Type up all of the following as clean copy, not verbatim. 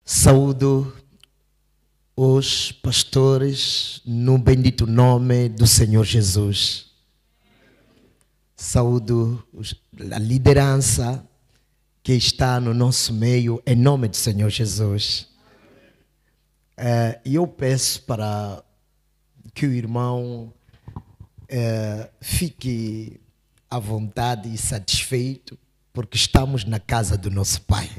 Saúdo os pastores no bendito nome do Senhor Jesus. Saúdo a liderança que está no nosso meio em nome do Senhor Jesus. E eu peço para que o irmão fique à vontade e satisfeito, porque estamos na casa do nosso Pai.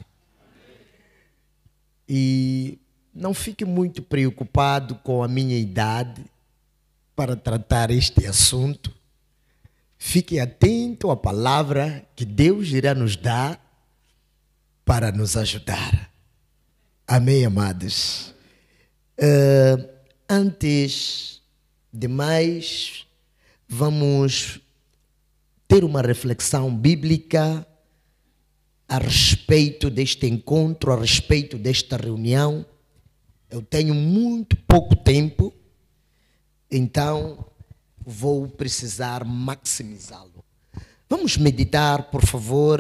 E não fique muito preocupado com a minha idade para tratar este assunto. Fique atento à palavra que Deus irá nos dar para nos ajudar. Amém, amados? Antes de mais, vamos ter uma reflexão bíblica a respeito deste encontro, a respeito desta reunião. Eu tenho muito pouco tempo, então vou precisar maximizá-lo. Vamos meditar, por favor,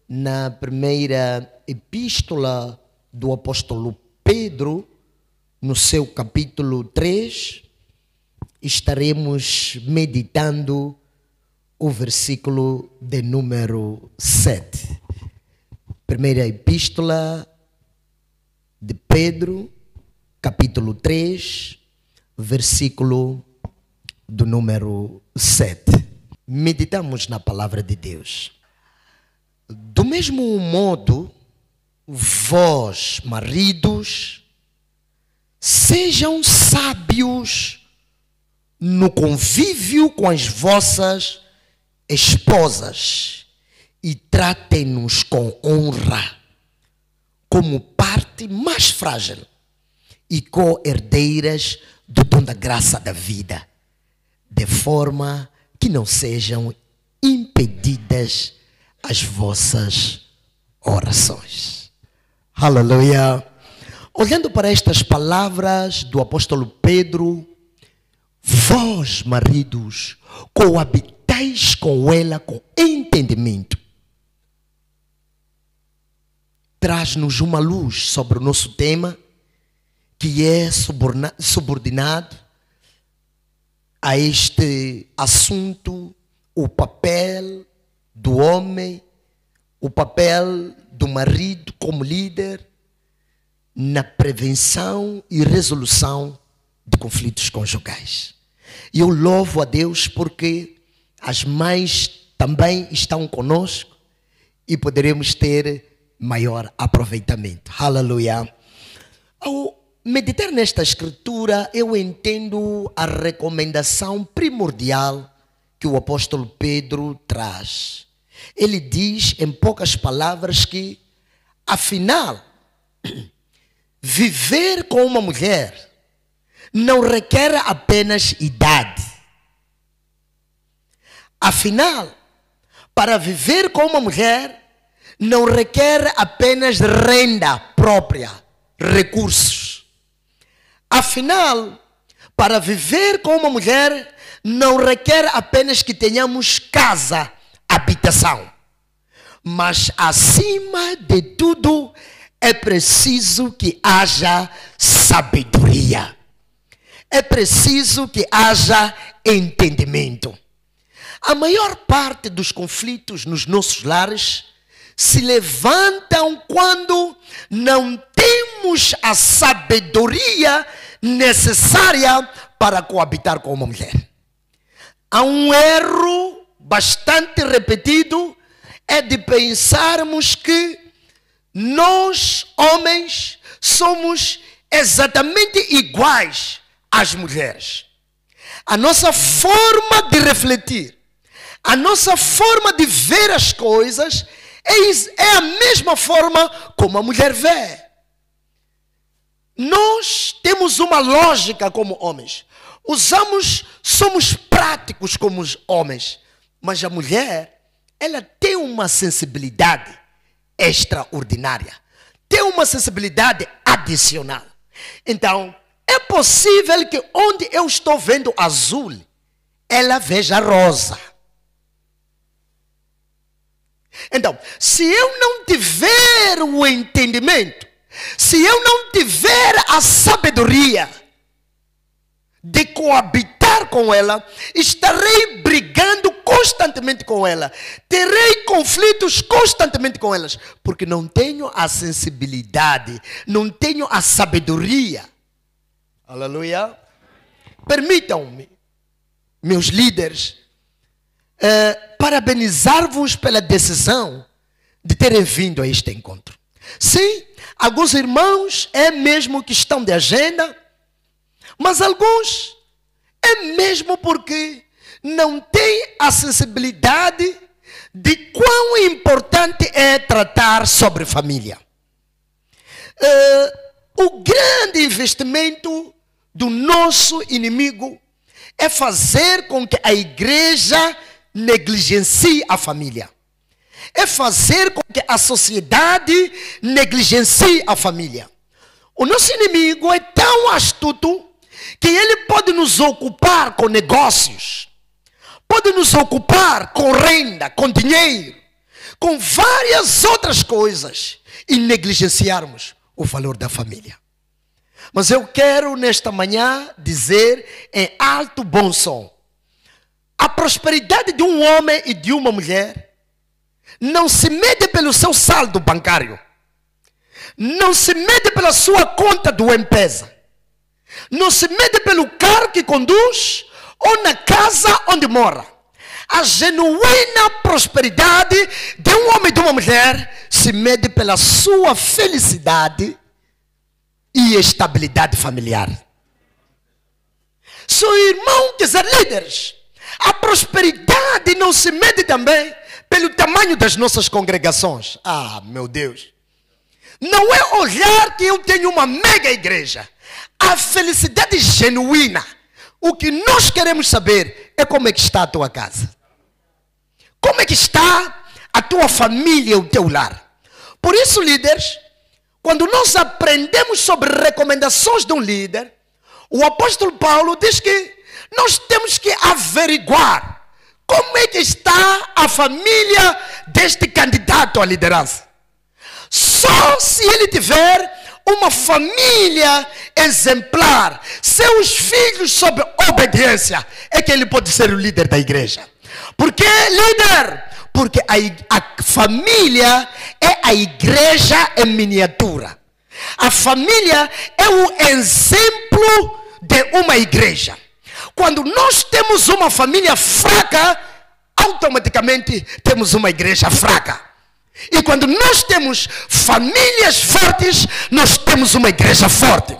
na primeira epístola do apóstolo Pedro, no seu capítulo 3, estaremos meditando o versículo de número 7. Primeira epístola de Pedro, capítulo 3, versículo do número 7. Meditamos na palavra de Deus. Do mesmo modo, vós, maridos, sejam sábios no convívio com as vossas esposas e tratem-nos com honra, como parte mais frágil e co-herdeiras do dom da graça da vida, de forma que não sejam impedidas as vossas orações. Aleluia! Olhando para estas palavras do apóstolo Pedro, vós, maridos, coabitais com ela com entendimento. Traz-nos uma luz sobre o nosso tema, que é subordinado a este assunto, o papel do homem, o papel do marido como líder na prevenção e resolução de conflitos conjugais. E eu louvo a Deus porque as mães também estão conosco e poderemos ter maior aproveitamento. Aleluia. Ao meditar nesta escritura, eu entendo a recomendação primordial que o apóstolo Pedro traz. Ele diz, em poucas palavras, que, afinal, viver com uma mulher não requer apenas idade. Afinal, para viver com uma mulher não requer apenas renda própria, recursos. Afinal, para viver com uma mulher não requer apenas que tenhamos casa, habitação. Mas acima de tudo é preciso que haja sabedoria. É preciso que haja entendimento. A maior parte dos conflitos nos nossos lares se levantam quando não temos a sabedoria necessária para coabitar com uma mulher. Há um erro bastante repetido, é de pensarmos que nós, homens, somos exatamente iguais às mulheres. A nossa forma de refletir, a nossa forma de ver as coisas é a mesma forma como a mulher vê. Nós temos uma lógica como homens. Somos práticos como os homens. Mas a mulher, ela tem uma sensibilidade extraordinária. Tem uma sensibilidade adicional. Então, é possível que onde eu estou vendo azul, ela veja rosa. Então, se eu não tiver o entendimento Se eu não tiver a sabedoria de coabitar com ela, estarei brigando constantemente com ela, terei conflitos constantemente com elas, porque não tenho a sensibilidade, não tenho a sabedoria. Aleluia. Permitam-me, meus líderes, parabenizar-vos pela decisão de terem vindo a este encontro. Sim, alguns irmãos é mesmo que estão de agenda, mas alguns é mesmo porque não têm a sensibilidade de quão importante é tratar sobre família. O grande investimento do nosso inimigo é fazer com que a igreja negligencie a família. É fazer com que a sociedade negligencie a família. O nosso inimigo é tão astuto que ele pode nos ocupar com negócios, pode nos ocupar com renda, com dinheiro, com várias outras coisas e negligenciarmos o valor da família. Mas eu quero nesta manhã dizer em alto bom som: a prosperidade de um homem e de uma mulher não se mede pelo seu saldo bancário, não se mede pela sua conta do M-Pesa, não se mede pelo carro que conduz ou na casa onde mora. A genuína prosperidade de um homem e de uma mulher se mede pela sua felicidade e estabilidade familiar. Se o irmão quiser líderes, a prosperidade não se mede também pelo tamanho das nossas congregações. Ah, meu Deus. Não é olhar que eu tenho uma mega igreja. A felicidade genuína, o que nós queremos saber é como é que está a tua casa. Como é que está a tua família, o teu lar. Por isso, líderes, quando nós aprendemos sobre recomendações de um líder, o apóstolo Paulo diz que nós temos que averiguar como é que está a família deste candidato à liderança. Só se ele tiver uma família exemplar, seus filhos sob obediência, é que ele pode ser o líder da igreja. Por que líder? Porque a família é a igreja em miniatura. A família é o exemplo de uma igreja. Quando nós temos uma família fraca, automaticamente temos uma igreja fraca. E quando nós temos famílias fortes, nós temos uma igreja forte.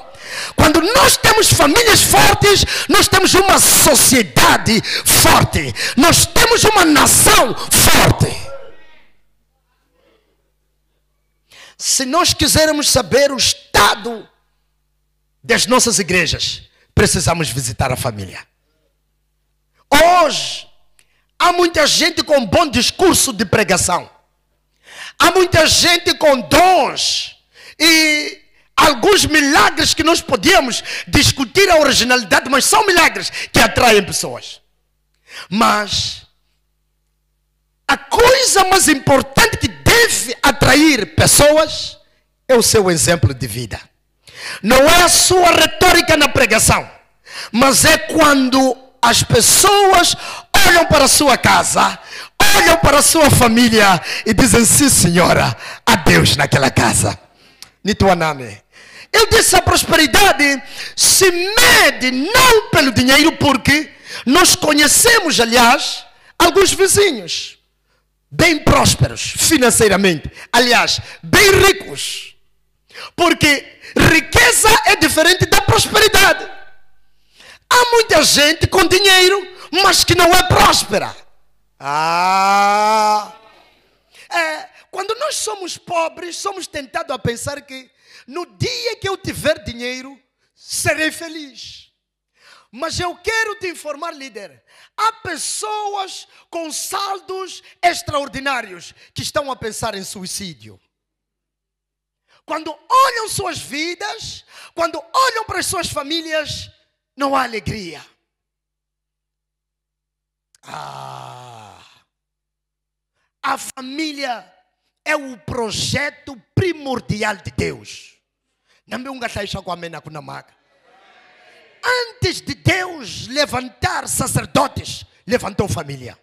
Quando nós temos famílias fortes, nós temos uma sociedade forte. Nós temos uma nação forte. Se nós quisermos saber o estado das nossas igrejas, precisamos visitar a família. Hoje, há muita gente com bom discurso de pregação. Há muita gente com dons e alguns milagres que nós podíamos discutir a originalidade, mas são milagres que atraem pessoas. Mas a coisa mais importante que deve atrair pessoas é o seu exemplo de vida. Não é a sua retórica na pregação, mas é quando as pessoas olham para a sua casa, olham para a sua família e dizem: sim, senhora, há Deus naquela casa. Nituaname. Eu disse: a prosperidade se mede não pelo dinheiro, porque nós conhecemos, aliás, alguns vizinhos bem prósperos financeiramente, aliás, bem ricos, porque riqueza é diferente da prosperidade. Há muita gente com dinheiro, mas que não é próspera. Quando nós somos pobres, somos tentados a pensar que no dia que eu tiver dinheiro, serei feliz. Mas eu quero te informar, líder, há pessoas com saldos extraordinários que estão a pensar em suicídio. Quando olham suas vidas, quando olham para as suas famílias, não há alegria. A família é o projeto primordial de Deus. Não um gato com a mena com a maca. Antes de Deus levantar sacerdotes, levantou família.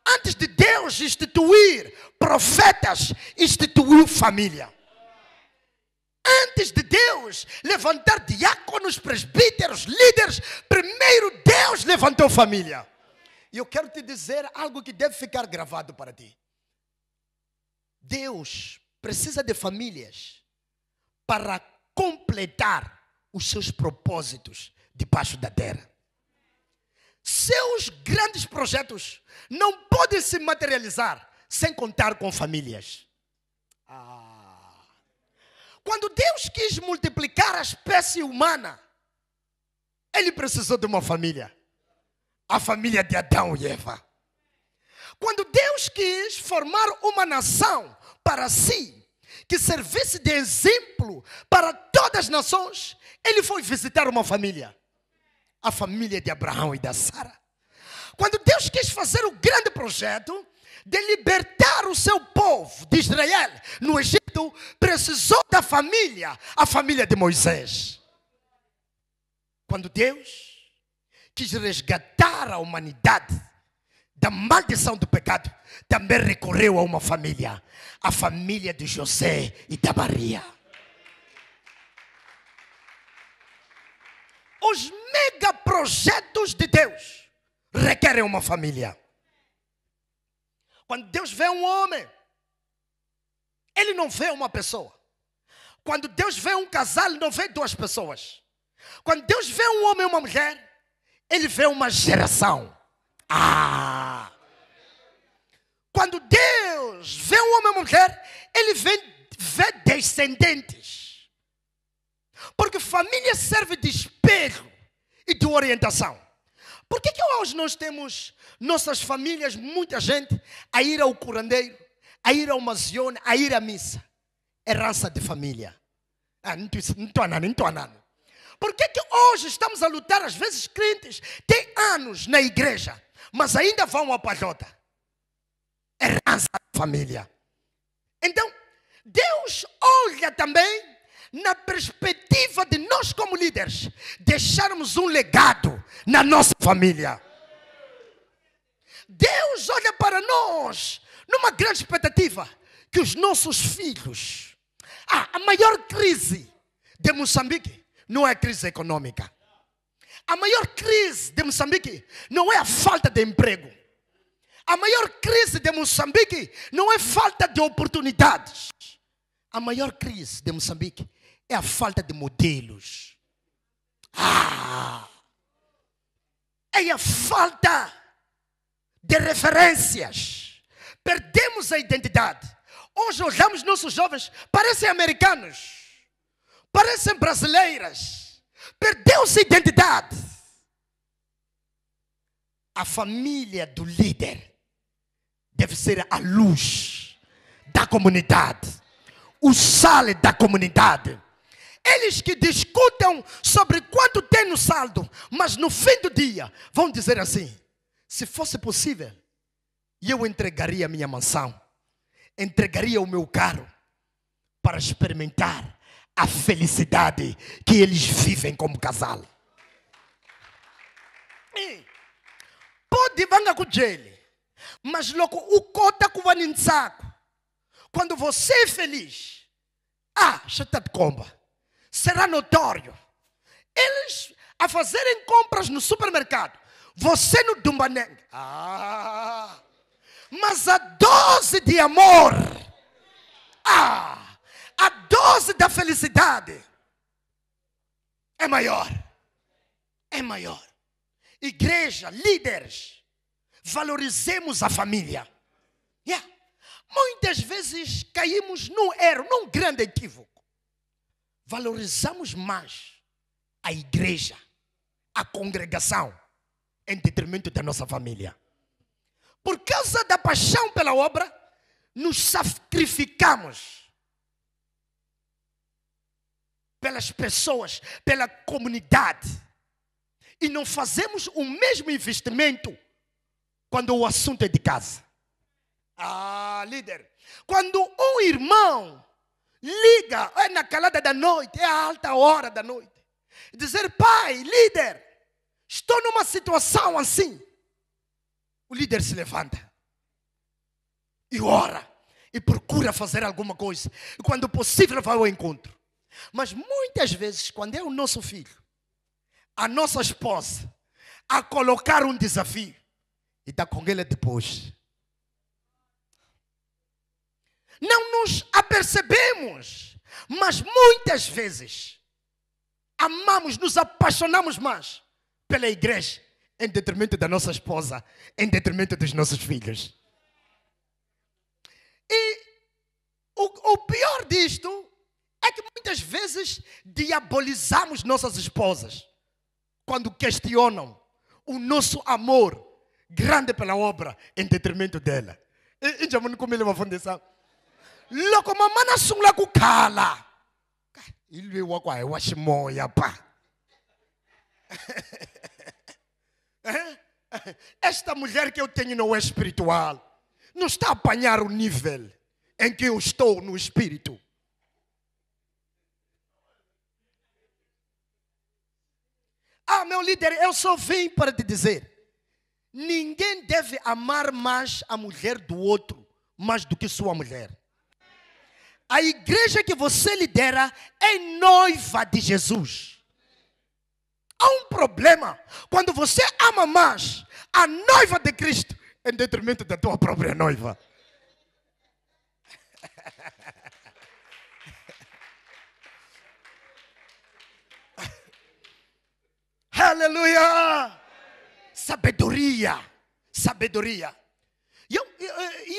Antes de Deus instituir profetas, instituiu família. Antes de Deus levantar diáconos, presbíteros, líderes, primeiro Deus levantou família. E eu quero te dizer algo que deve ficar gravado para ti. Deus precisa de famílias para completar os seus propósitos debaixo da terra. Seus grandes projetos não podem se materializar sem contar com famílias. Quando Deus quis multiplicar a espécie humana, Ele precisou de uma família. A família de Adão e Eva. Quando Deus quis formar uma nação para si, que servisse de exemplo para todas as nações, Ele foi visitar uma família. A família de Abraão e da Sara. Quando Deus quis fazer o grande projeto de libertar o seu povo de Israel no Egito, precisou da família, a família de Moisés. Quando Deus quis resgatar a humanidade da maldição do pecado, também recorreu a uma família, a família de José e da Maria. Os megaprojetos de Deus requerem uma família. Quando Deus vê um homem, Ele não vê uma pessoa. Quando Deus vê um casal, Ele não vê duas pessoas. Quando Deus vê um homem e uma mulher, Ele vê uma geração. Quando Deus vê um homem e uma mulher, Ele vê descendentes. Porque família serve de espelho e de orientação. Por que hoje nós temos nossas famílias, muita gente, a ir ao curandeiro, a ir ao mazione, a ir à missa? Herança de família. Não estou andando. Por que hoje estamos a lutar, às vezes crentes, têm anos na igreja, mas ainda vão à palhota? Herança de família. Então, Deus olha também na perspectiva de nós como líderes, deixarmos um legado na nossa família. Deus olha para nós numa grande expectativa que os nossos filhos... a maior crise de Moçambique não é a crise econômica. A maior crise de Moçambique não é a falta de emprego. A maior crise de Moçambique não é falta de oportunidades. A maior crise de Moçambique é a falta de modelos. É a falta de referências. Perdemos a identidade. Hoje olhamos nossos jovens, parecem americanos, parecem brasileiras. Perdeu-se a identidade. A família do líder deve ser a luz da comunidade, o sal da comunidade. Eles que discutem sobre quanto tem no saldo, mas no fim do dia vão dizer assim: se fosse possível, eu entregaria a minha mansão, entregaria o meu carro para experimentar a felicidade que eles vivem como casal. Pode vanga com ele, mas logo o cota com o saco. Quando você é feliz, já está de comba. Será notório. Eles a fazerem compras no supermercado, você no Dumbaneng. Mas a dose de amor, a dose da felicidade é maior. É maior. Igreja, líderes, valorizemos a família. Muitas vezes caímos num erro, num grande equívoco. Valorizamos mais a igreja, a congregação, em detrimento da nossa família. Por causa da paixão pela obra, nos sacrificamos pelas pessoas, pela comunidade. E não fazemos o mesmo investimento quando o assunto é de casa. Líder, quando um irmão liga, é na calada da noite, é a alta hora da noite. E dizer, pai, líder, estou numa situação assim. O líder se levanta e ora e procura fazer alguma coisa. E quando possível vai ao encontro. Mas muitas vezes, quando é o nosso filho, a nossa esposa, a colocar um desafio, e está com ele depois, não nos apercebemos, mas muitas vezes amamos, nos apaixonamos mais pela igreja em detrimento da nossa esposa, em detrimento dos nossos filhos. E o pior disto é que muitas vezes diabolizamos nossas esposas quando questionam o nosso amor grande pela obra em detrimento dela. E já não como ele vai fundação. Loko mamana sungla kukhala. Ilwe wakwa e washimoya pa. Esta mulher que eu tenho não é espiritual. Não está a apanhar o nível em que eu estou no espírito. Ah, meu líder, eu só vim para te dizer. Ninguém deve amar mais a mulher do outro, mais do que sua mulher. A igreja que você lidera é noiva de Jesus. Há um problema quando você ama mais a noiva de Cristo em detrimento da tua própria noiva. Aleluia! Sabedoria, sabedoria. E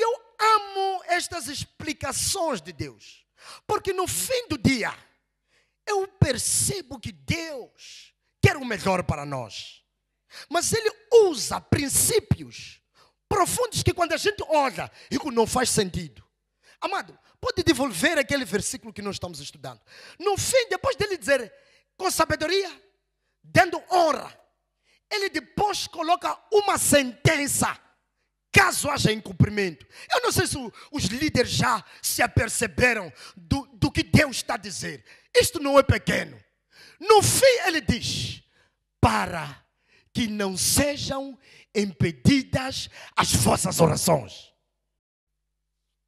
eu amo estas explicações de Deus, porque no fim do dia eu percebo que Deus quer o melhor para nós, mas Ele usa princípios profundos que quando a gente olha, isso não faz sentido. Amado, pode devolver aquele versículo que nós estamos estudando. No fim, depois dele dizer com sabedoria, dando honra, ele depois coloca uma sentença, caso haja incumprimento. Eu não sei se os líderes já se aperceberam do que Deus está a dizer. Isto não é pequeno. No fim ele diz, para que não sejam impedidas as vossas orações.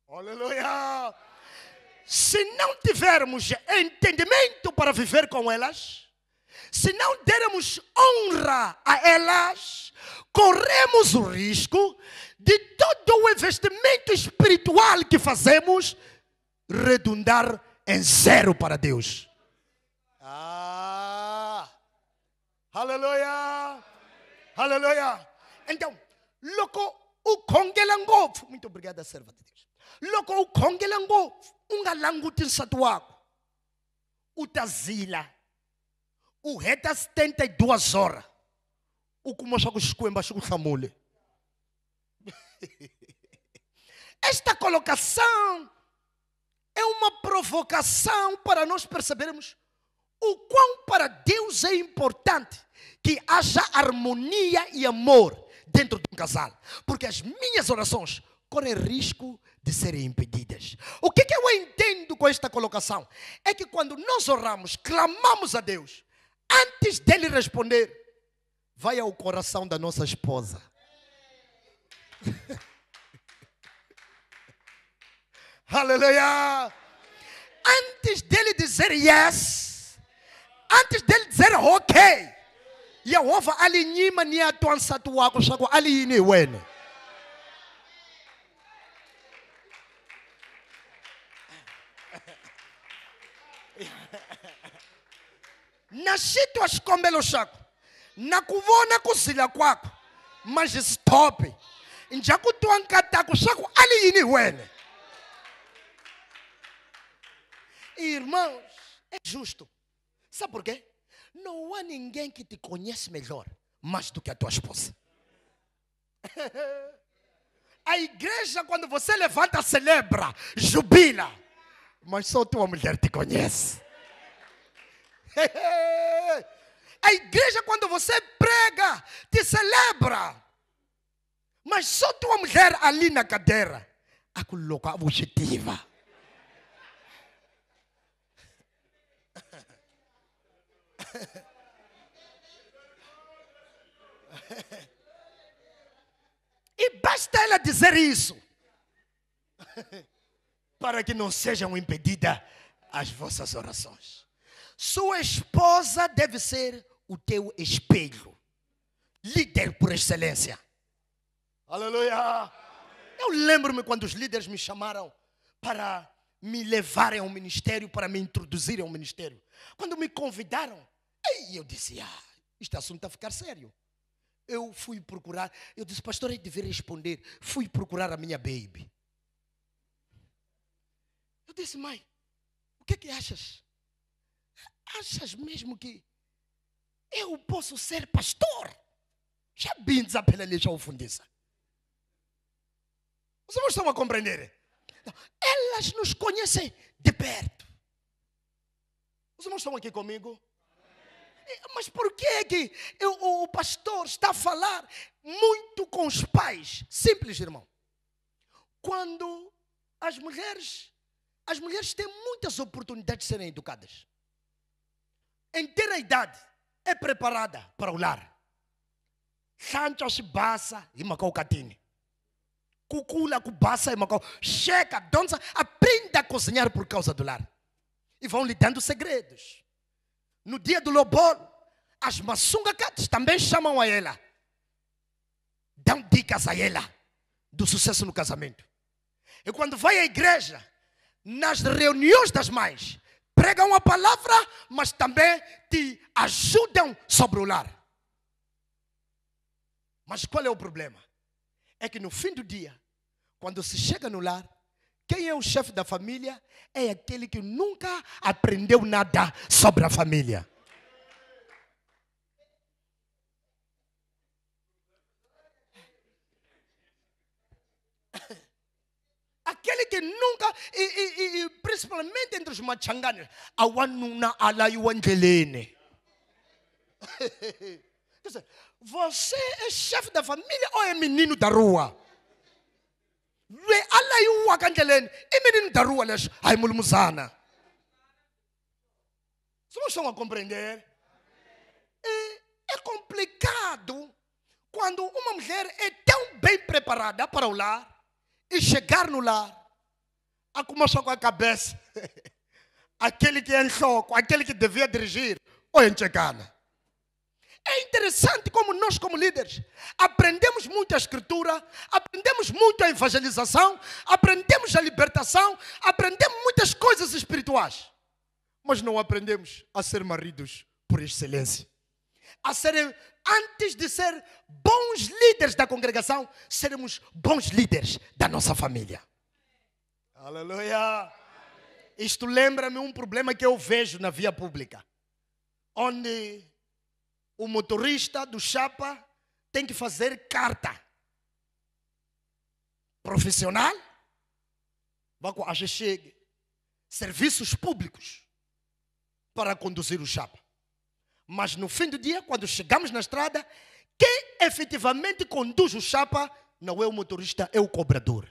Aleluia! Se não tivermos entendimento para viver com elas, se não dermos honra a elas, corremos o risco de todo o investimento espiritual que fazemos redundar em zero para Deus. Aleluia! Aleluia! Então, logo o congelangovo. Muito obrigado, serva de Deus. Logo o congelangovo. Ungalangutin satuaco. Utazila. O reta 72 horas. O kumoshako esquemba chamule. Esta colocação é uma provocação para nós percebermos o quão para Deus é importante que haja harmonia e amor dentro de um casal. Porque as minhas orações correm risco de serem impedidas. O que eu entendo com esta colocação? É que quando nós oramos, clamamos a Deus, antes dele responder, vai ao coração da nossa esposa. Aleluia! Antes dele dizer yes, antes dele dizer ok, Yehova alinyima ni atuansa tuwako shako aliyini wene. Nashitwa shikombelo shako, nakuvona kuzila kwako, mas stop. Njakutua nkatako shako aliyini wene. Irmãos, é justo. Sabe por quê? Não há ninguém que te conhece melhor, mais do que a tua esposa. A igreja, quando você levanta, celebra, jubila. Mas só tua mulher te conhece. A igreja, quando você prega, te celebra. Mas só tua mulher ali na cadeira a coloca a objetiva. E basta ela dizer isso, para que não sejam impedidas as vossas orações. Sua esposa deve ser o teu espelho, líder por excelência. Aleluia! Eu lembro-me quando os líderes me chamaram para me levarem ao ministério, para me introduzirem ao ministério. Quando me convidaram, eu disse, este assunto está a ficar sério. Eu fui procurar, eu disse, pastor, eu deveria responder. Fui procurar a minha baby. Eu disse, mãe, o que é que achas? Achas mesmo que eu posso ser pastor? Já bindes a pela lixa ou fundiça. Os irmãos estão a compreender? Elas nos conhecem de perto. Os irmãos estão aqui comigo? Mas por que o pastor está a falar muito com os pais? Simples, irmão. Quando as mulheres têm muitas oportunidades de serem educadas. Em ter a idade, é preparada para o lar. Sancha-se basa e macau catine. Cucula com basa e macau. Chega, dança, aprenda a cozinhar por causa do lar. E vão lhe dando segredos. No dia do lobolo, as maçungacates também chamam a ela. Dão dicas a ela do sucesso no casamento. E quando vai à igreja, nas reuniões das mães, pregam a palavra, mas também te ajudam sobre o lar. Mas qual é o problema? É que no fim do dia, quando se chega no lar, quem é o chefe da família é aquele que nunca aprendeu nada sobre a família. Aquele que nunca, e principalmente entre os machanganes, awanuna alayuangelene. Você é chefe da família ou é menino da rua? E menino da rua, ai mulmuzana. Vocês estão a compreender? É complicado quando uma mulher é tão bem preparada para o lar e chegar no lar, a começar com a cabeça, aquele que é em choque, aquele que devia dirigir, ou em checana. É interessante como nós, como líderes, aprendemos muito a escritura, aprendemos muito a evangelização, aprendemos a libertação, aprendemos muitas coisas espirituais, mas não aprendemos a ser maridos por excelência. A serem, antes de ser bons líderes da congregação, seremos bons líderes da nossa família. Aleluia! Isto lembra-me um problema que eu vejo na via pública, onde o motorista do chapa tem que fazer carta profissional, serviços públicos para conduzir o chapa. Mas no fim do dia, quando chegamos na estrada, quem efetivamente conduz o chapa não é o motorista, é o cobrador.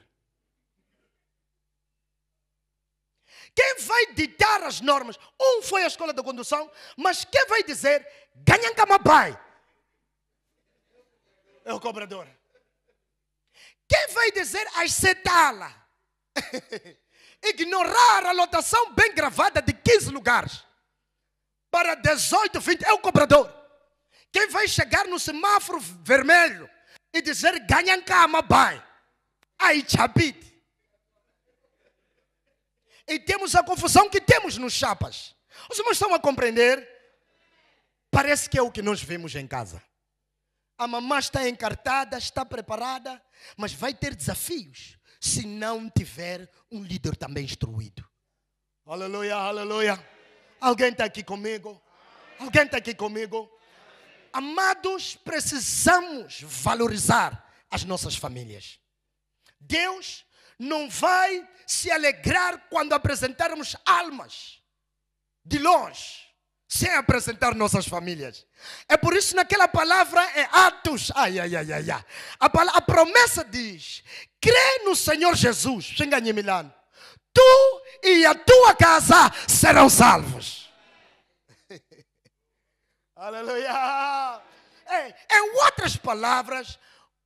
Quem vai ditar as normas? Um foi à escola da condução, mas quem vai dizer ganham camabai? É o cobrador. Quem vai dizer as setala? Ignorar a lotação bem gravada de 15 lugares para 18, 20 é o cobrador. Quem vai chegar no semáforo vermelho e dizer ganham camabai? Aí chabite. E temos a confusão que temos nos chapas. Os irmãos estão a compreender? Parece que é o que nós vemos em casa. A mamã está encartada, está preparada, mas vai ter desafios se não tiver um líder também instruído. Aleluia, aleluia. Alguém está aqui comigo? Alguém está aqui comigo? Amados, precisamos valorizar as nossas famílias. Deus não vai se alegrar quando apresentarmos almas de longe, sem apresentar nossas famílias. É por isso naquela palavra é Atos. A promessa diz: crê no Senhor Jesus, tu e a tua casa serão salvos. Aleluia! Em outras palavras,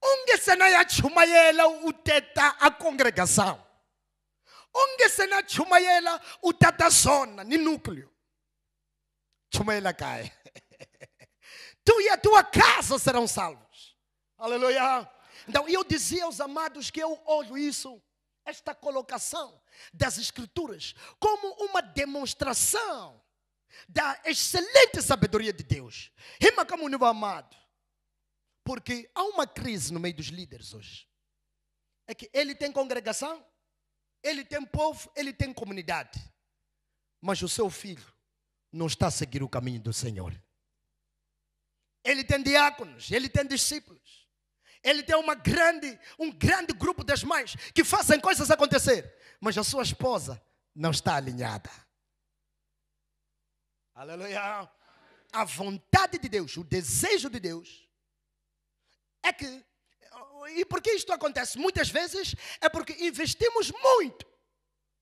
onde se não chumayela o teta a congregação. Onde se não chumayela o teta zona, no núcleo. Chumayela cai. Tu e a tua casa serão salvos. Aleluia! Então, eu dizia aos amados que eu olho isso, esta colocação das Escrituras, como uma demonstração da excelente sabedoria de Deus. Rima como um amado. Porque há uma crise no meio dos líderes hoje. É que ele tem congregação, ele tem povo, ele tem comunidade. Mas o seu filho não está a seguir o caminho do Senhor. Ele tem diáconos, ele tem discípulos. Ele tem um grande grupo das mães que fazem coisas acontecer. Mas a sua esposa não está alinhada. Aleluia. A vontade de Deus, o desejo de Deus é que, e por que isto acontece? Muitas vezes é porque investimos muito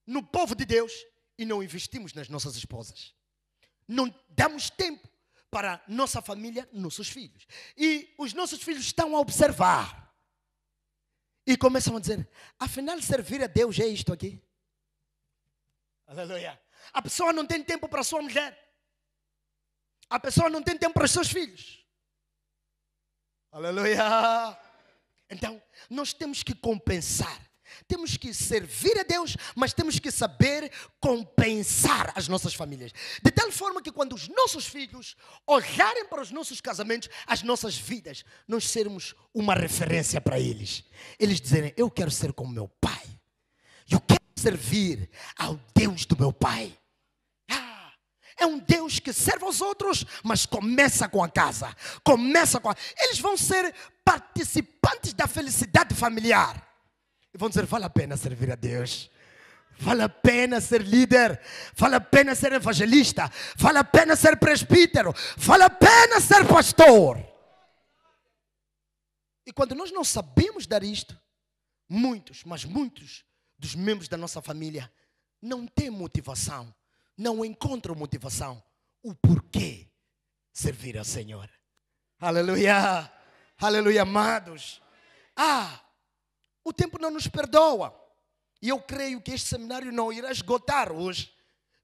no povo de Deus e não investimos nas nossas esposas. Não damos tempo para nossa família, nossos filhos. E os nossos filhos estão a observar. E começam a dizer, afinal servir a Deus é isto aqui. Aleluia. A pessoa não tem tempo para a sua mulher. A pessoa não tem tempo para os seus filhos. Aleluia. Então, nós temos que compensar. Temos que servir a Deus, mas temos que saber compensar as nossas famílias. De tal forma que quando os nossos filhos olharem para os nossos casamentos, as nossas vidas, nós sermos uma referência para eles. Eles dizerem, eu quero ser como meu pai. Eu quero servir ao Deus do meu pai. É um Deus que serve aos outros, mas começa com a casa. Eles vão ser participantes da felicidade familiar. E vão dizer, vale a pena servir a Deus. Vale a pena ser líder. Vale a pena ser evangelista. Vale a pena ser presbítero. Vale a pena ser pastor. E quando nós não sabemos dar isto, muitos dos membros da nossa família não têm motivação. Não encontram motivação. O porquê servir ao Senhor. Aleluia. Aleluia, amados. O tempo não nos perdoa. E eu creio que este seminário não irá esgotar hoje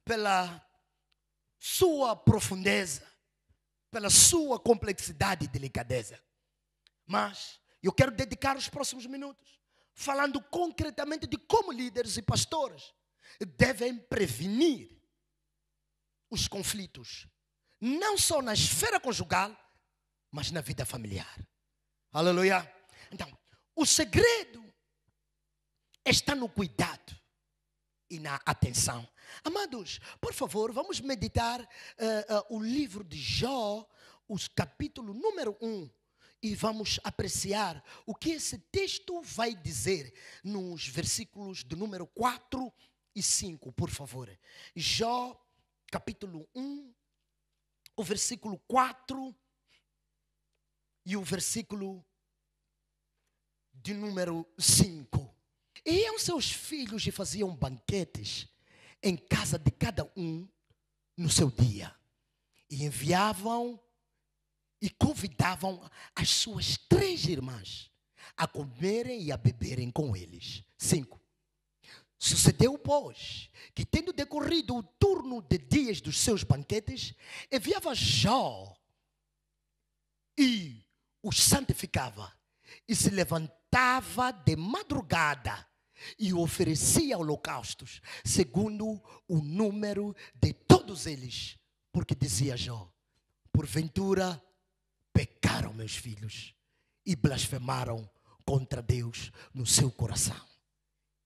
pela sua profundeza, pela sua complexidade e delicadeza. Mas eu quero dedicar os próximos minutos falando concretamente de como líderes e pastores devem prevenir os conflitos, não só na esfera conjugal, mas na vida familiar. Aleluia. Então, o segredo está no cuidado e na atenção. Amados, por favor, vamos meditar o livro de Jó, o capítulo número 1. E vamos apreciar o que esse texto vai dizer nos versículos do número 4 e 5, por favor. Jó, capítulo 1, o versículo 4 e o versículo de número 5. E iam seus filhos e faziam banquetes em casa de cada um no seu dia. E enviavam e convidavam as suas 3 irmãs a comerem e a beberem com eles. 5. Sucedeu, pois, que tendo decorrido o turno de dias dos seus banquetes, enviava Jó e os santificava e se levantava de madrugada e oferecia holocaustos, segundo o número de todos eles. Porque dizia Jó, porventura pecaram meus filhos e blasfemaram contra Deus no seu coração.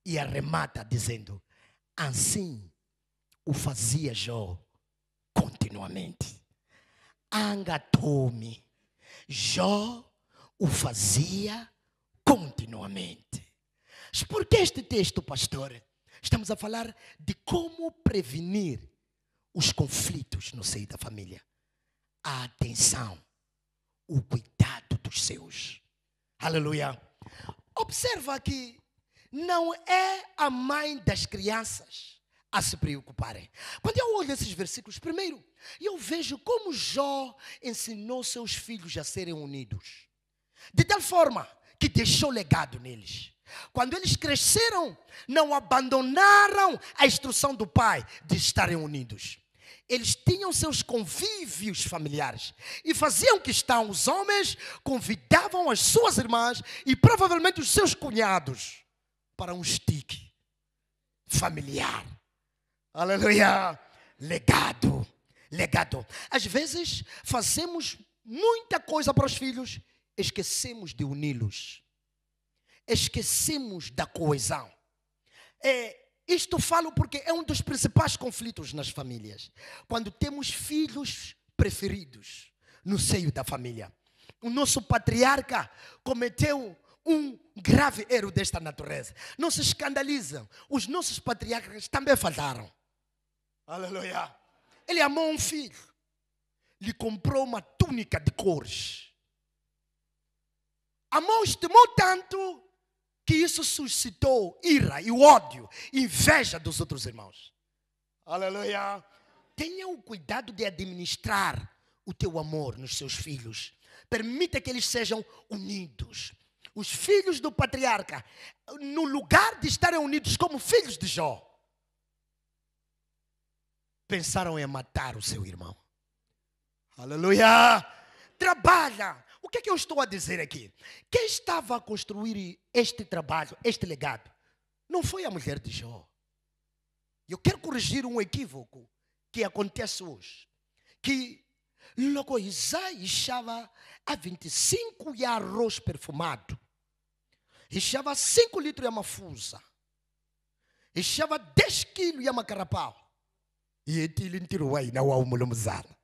E arremata dizendo, assim o fazia Jó continuamente. Angatome. Jó o fazia continuamente. Mas por que este texto, pastor? Estamos a falar de como prevenir os conflitos no seio da família. A atenção, o cuidado dos seus. Aleluia. Observa que não é a mãe das crianças a se preocuparem. Quando eu olho esses versículos, primeiro, eu vejo como Jó ensinou seus filhos a serem unidos. De tal forma que deixou legado neles. Quando eles cresceram, não abandonaram a instrução do pai de estarem unidos. Eles tinham seus convívios familiares e faziam questão, os homens convidavam as suas irmãs e provavelmente os seus cunhados para um stick familiar. Aleluia! Legado, legado. Às vezes fazemos muita coisa para os filhos, esquecemos de uni-los. Esquecemos da coesão. Isto falo porque é um dos principais conflitos nas famílias. Quando temos filhos preferidos no seio da família. O nosso patriarca cometeu um grave erro desta natureza. Não se escandalizam. Os nossos patriarcas também falharam. Aleluia. Ele amou um filho. Lhe comprou uma túnica de cores. Amou, estimou tanto que isso suscitou ira e ódio, inveja dos outros irmãos. Aleluia. Tenha o cuidado de administrar o teu amor nos seus filhos. Permita que eles sejam unidos. Os filhos do patriarca, no lugar de estarem unidos como filhos de Jó, pensaram em matar o seu irmão. Aleluia. Trabalha. O que é que eu estou a dizer aqui? Quem estava a construir este trabalho, este legado, não foi a mulher de Jó. Eu quero corrigir um equívoco que acontece hoje. Que logo Isaías estava a 25 e arroz perfumado. Estava 5 litros de amafusa. Estava 10 quilos de macarapau. E ele tirou aí na uamulumuzana.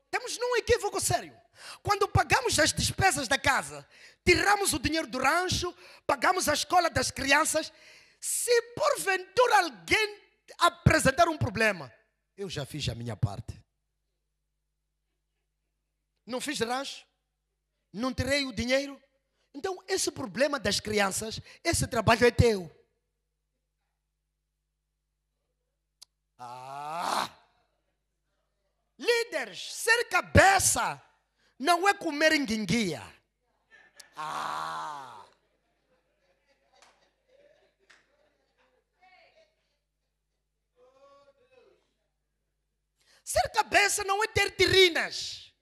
Estamos num equívoco sério. Quando pagamos as despesas da casa, tiramos o dinheiro do rancho, pagamos a escola das crianças. Se porventura alguém apresentar um problema, eu já fiz a minha parte. Não fiz rancho, não tirei o dinheiro. Então esse problema das crianças, esse trabalho é teu. Líderes, ser cabeça não é comer enguinguia. Ser cabeça não é ter tirinas,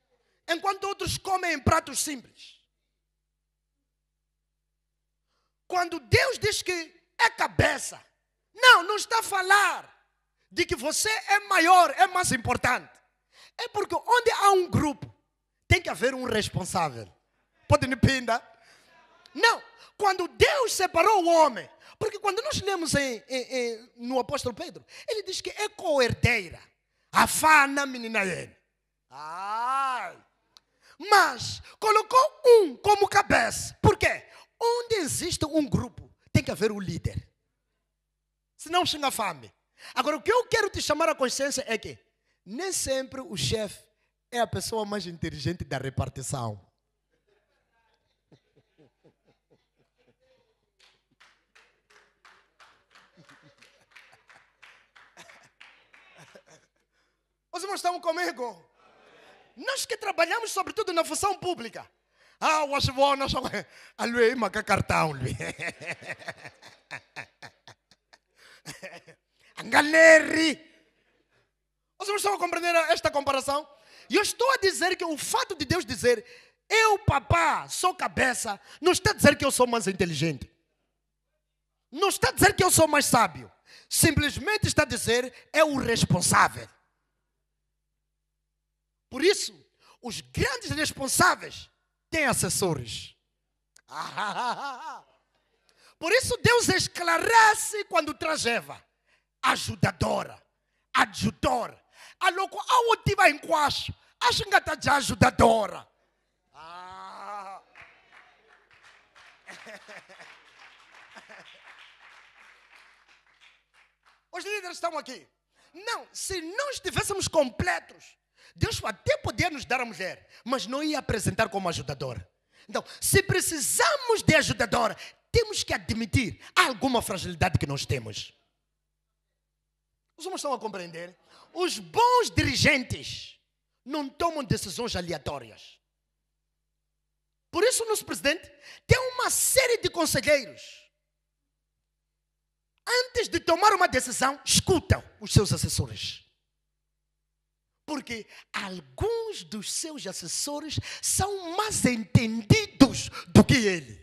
enquanto outros comem em pratos simples. Quando Deus diz que é cabeça, não está a falar de que você é maior, é mais importante. É porque onde há um grupo, tem que haver um responsável. Pode me pinda? Não. Quando Deus separou o homem, porque quando nós lemos no apóstolo Pedro, ele diz que é co-herdeira. A fana menina ele. Mas colocou um como cabeça. Por quê? Onde existe um grupo, tem que haver um líder. Senão chega a fome. Agora, o que eu quero te chamar a consciência é que nem sempre o chefe é a pessoa mais inteligente da repartição. Os irmãos estão comigo? Nós que trabalhamos sobretudo na função pública. O achuvou, nós somos a Luí, macacartão, Luí. Angaleri. Os irmãos estão a compreender esta comparação? E eu estou a dizer que o fato de Deus dizer, eu, papá, sou cabeça, não está a dizer que eu sou mais inteligente. Não está a dizer que eu sou mais sábio. Simplesmente está a dizer, é o responsável. Por isso, os grandes responsáveis têm assessores. Por isso Deus esclarece quando traz Eva. Ajudadora, adjutora. A louco, ao otiva em quacho, acho que está de ajudadora. Os líderes estão aqui. Não, se não estivéssemos completos, Deus até podia nos dar a mulher, mas não ia apresentar como ajudadora. Então, se precisamos de ajudadora, temos que admitir alguma fragilidade que nós temos. Os homens estão a compreender? Os bons dirigentes não tomam decisões aleatórias. Por isso, o nosso presidente tem uma série de conselheiros. Antes de tomar uma decisão, escutam os seus assessores. Porque alguns dos seus assessores são mais entendidos do que ele.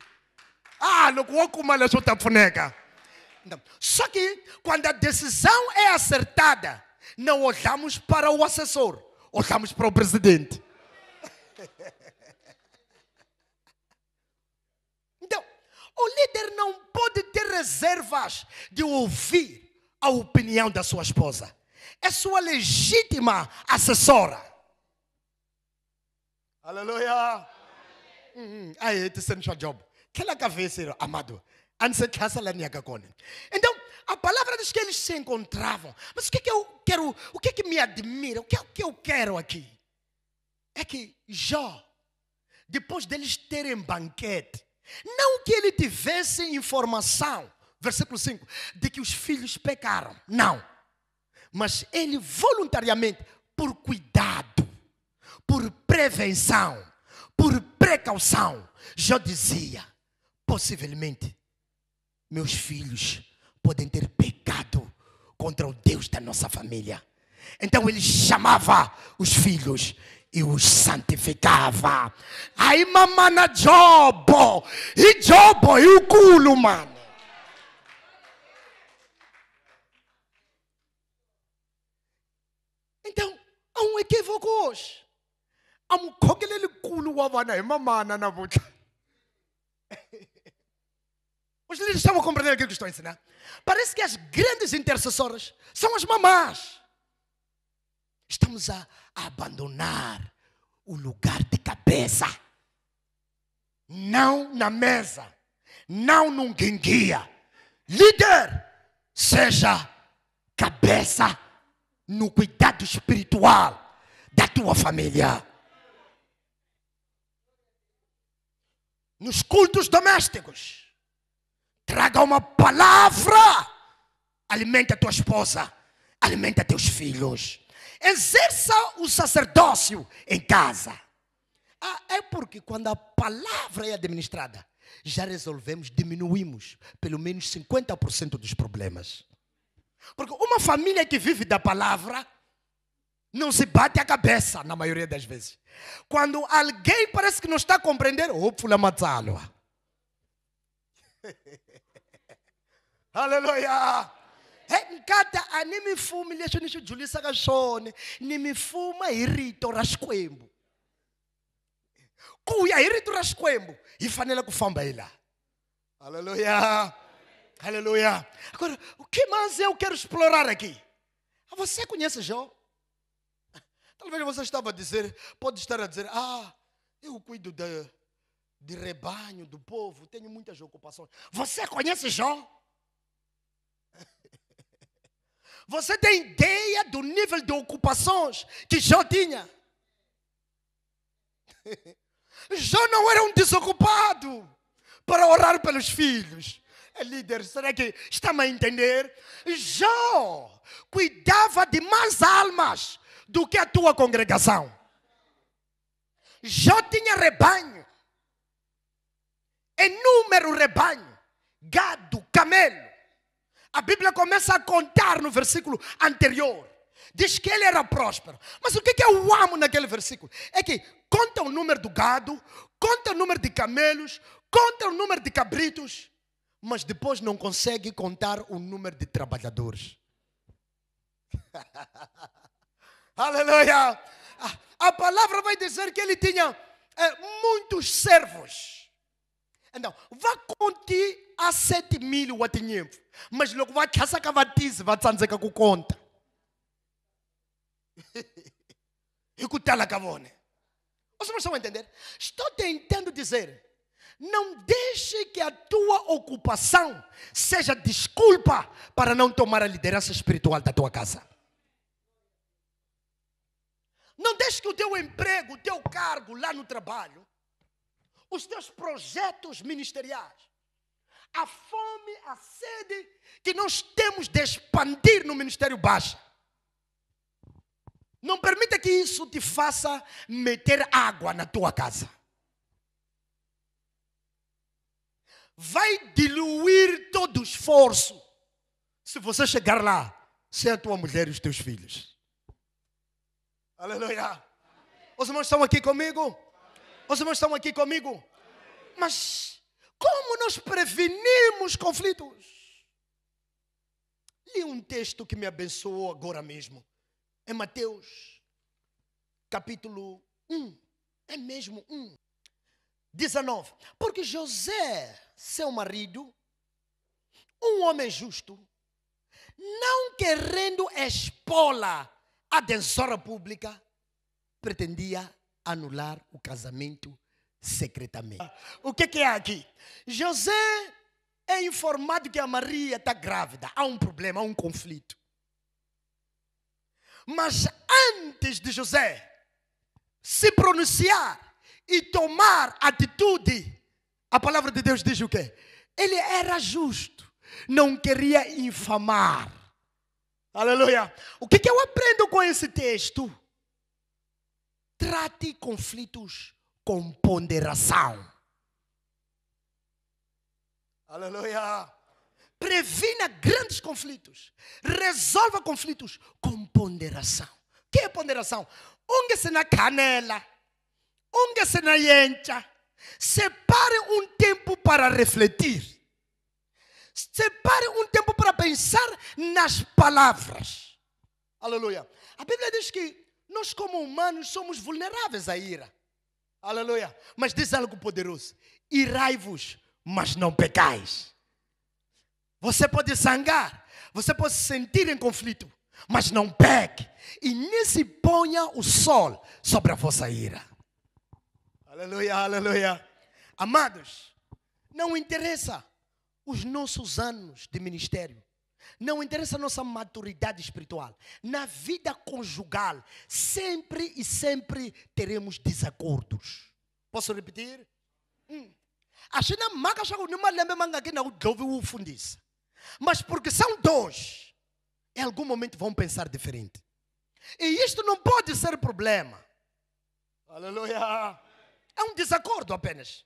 Não vou comer a sua tapuneca. Só que quando a decisão é acertada, não olhamos para o assessor, olhamos para o presidente. Então, o líder não pode ter reservas de ouvir a opinião da sua esposa. É sua legítima assessora. Aleluia. Aí, esse é o seu job. Que ela cabeça, amado. Então, a palavra diz que eles se encontravam. Mas o que eu quero, o que me admira, o que eu quero aqui? É que Jó, depois deles terem banquete, não que ele tivesse informação, versículo 5, de que os filhos pecaram. Não. Mas ele voluntariamente, por cuidado, por prevenção, por precaução, Jó dizia, possivelmente, meus filhos podem ter pecado contra o Deus da nossa família. Então ele chamava os filhos e os santificava. Aí mamana Jobo, e Jobo, e o culo, mano. Então, há um equívoco hoje. Há um coquele culo, wavana, e mamana na boca. Os líderes estão a compreender aquilo que estou a ensinar. Parece que as grandes intercessoras são as mamás. Estamos a abandonar o lugar de cabeça. Não na mesa. Não num guinguia. Líder, seja cabeça no cuidado espiritual da tua família. Nos cultos domésticos, traga uma palavra. Alimenta a tua esposa. Alimenta teus filhos. Exerça o sacerdócio em casa. É porque quando a palavra é administrada, já resolvemos, diminuímos pelo menos 50% dos problemas. Porque uma família que vive da palavra não se bate a cabeça na maioria das vezes. Quando alguém parece que não está a compreender, aleluia. Nkata animifumo leswi ni swi dzulisaka swona ni mifuma hi rito ra Xikwembu. Ku ya hi rito ra Xikwembu hi fanele ku famba hi laha. Aleluia. Aleluia. Agora, o que mais eu quero explorar aqui? Você conhece Jó? Talvez você estava a dizer, pode estar a dizer, eu cuido de rebanho, do povo, tenho muitas ocupações. Você conhece Jó? Você tem ideia do nível de ocupações que Jó tinha? Jó não era um desocupado para orar pelos filhos. Líder, será que está-me a entender? Jó cuidava de mais almas do que a tua congregação. Jó tinha rebanho. Inúmero rebanho. Gado, camelo. A Bíblia começa a contar no versículo anterior. Diz que ele era próspero. Mas o que eu amo naquele versículo? É que conta o número do gado, conta o número de camelos, conta o número de cabritos, mas depois não consegue contar o número de trabalhadores. Aleluia! A palavra vai dizer que ele tinha muitos servos. Então, vai contar a 7,000 watinhemfu, mas logo vai caçar cavatize, vai tsanzeka ku conta. E ku tala kavone. Vocês estão a entender? Estou tentando dizer, não deixe que a tua ocupação seja desculpa para não tomar a liderança espiritual da tua casa. Não deixe que o teu emprego, o teu cargo lá no trabalho, os teus projetos ministeriais, a fome, a sede que nós temos de expandir no ministério baixa. Não permita que isso te faça meter água na tua casa. Vai diluir todo o esforço se você chegar lá sem a tua mulher e os teus filhos. Aleluia. Os irmãos estão aqui comigo? Os irmãos estão aqui comigo? Mas como nós prevenimos conflitos? Li um texto que me abençoou agora mesmo. É Mateus, capítulo 1. É mesmo 1. 19. Porque José, seu marido, um homem justo, não querendo expô-la à desonra pública, pretendia anular o casamento secretamente. O que é aqui? José é informado que a Maria está grávida. Há um problema, há um conflito. Mas antes de José se pronunciar e tomar atitude, a palavra de Deus diz o quê? Ele era justo, não queria infamar. Aleluia. O que eu aprendo com esse texto? Trate conflitos com ponderação. Aleluia. Previna grandes conflitos. Resolva conflitos com ponderação. O que é ponderação? Unge-se na canela. Unge-se na yencha. Separe um tempo para refletir. Separe um tempo para pensar nas palavras. Aleluia. A Bíblia diz que nós como humanos somos vulneráveis à ira. Aleluia. Mas diz algo poderoso. Irai-vos, mas não pecais. Você pode zangar, você pode se sentir em conflito, mas não peque. E nem se ponha o sol sobre a vossa ira. Aleluia, aleluia. Amados, não interessa os nossos anos de ministério. Não interessa a nossa maturidade espiritual. Na vida conjugal, sempre e sempre teremos desacordos. Posso repetir? Achina maga chago numa lembe manga que não dove o fundis. Mas porque são dois, em algum momento vão pensar diferente. E isto não pode ser problema. Aleluia. É um desacordo apenas.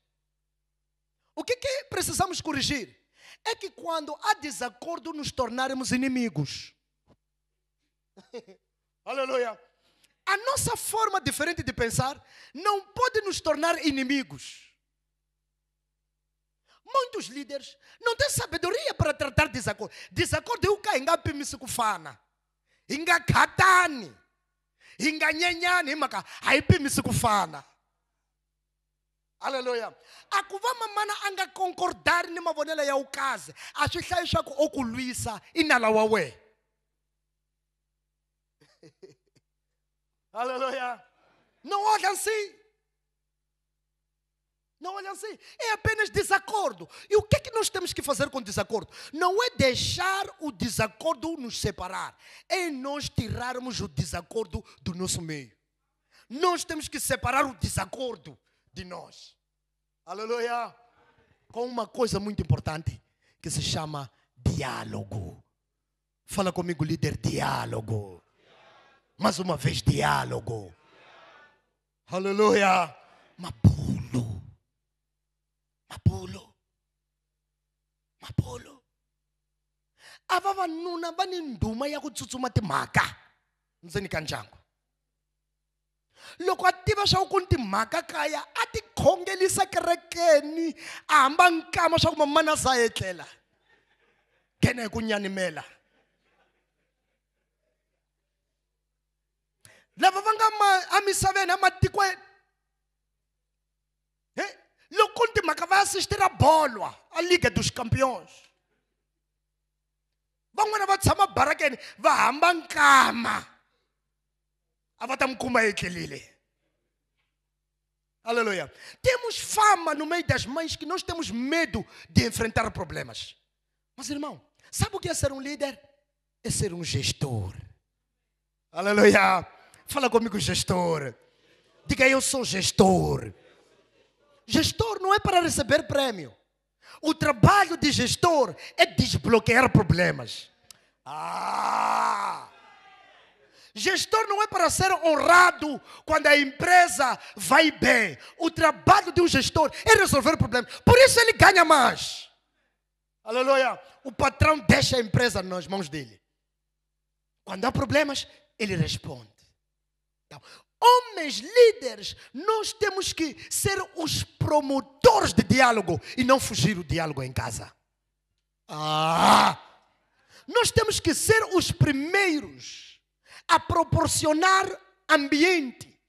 O que precisamos corrigir? É que quando há desacordo nos tornarmos inimigos. Aleluia. A nossa forma diferente de pensar não pode nos tornar inimigos. Muitos líderes não têm sabedoria para tratar desacordo. Desacordo é o que enga pimisi kufana. Inga katani. Inga nyenyani imaka haipimisi kufana. Aleluia. Akuvama mana anga concordar ni mavonela ya ukaze. Ashihlayo shako okulwisa inala wawe. Aleluia. Não olha assim. Não olha assim. É apenas desacordo. E o que nós temos que fazer com desacordo? Não é deixar o desacordo nos separar. É nós tirarmos o desacordo do nosso meio. Nós temos que separar o desacordo de nós. Aleluia. Com uma coisa muito importante que se chama diálogo. Fala comigo, líder, diálogo. Mais uma vez, diálogo. Aleluia. Mapulo. Mapulo. Mapulo. Ava vanuna vani ndhuma ya ku tsutsuma timhaka ndzeni ka ndyangu. Loko a tiva swa ku timhaka kaya a ti khongelisa kerekeni a hamba nkama swa ku mamana za etlela kena hi ku nyanimela. Lava va nga amisaveni amatikweni loko timhaka va assistira bolo a Liga dos Campeões. Van'wana va tshama barakeni va hamba nkama a va ta mi kuma etlelile. Aleluia. Temos fama no meio das mães que nós temos medo de enfrentar problemas. Mas irmão, sabe o que é ser um líder? É ser um gestor. Aleluia. Fala comigo, gestor. Diga, eu sou gestor. gestor não é para receber prêmio. O trabalho de gestor é desbloquear problemas. Gestor não é para ser honrado quando a empresa vai bem. O trabalho de um gestor é resolver problemas. Por isso ele ganha mais. Aleluia. O patrão deixa a empresa nas mãos dele. Quando há problemas, ele responde. Então, homens líderes, nós temos que ser os promotores de diálogo e não fugir do diálogo em casa. Nós temos que ser os primeiros a proporcionar ambiente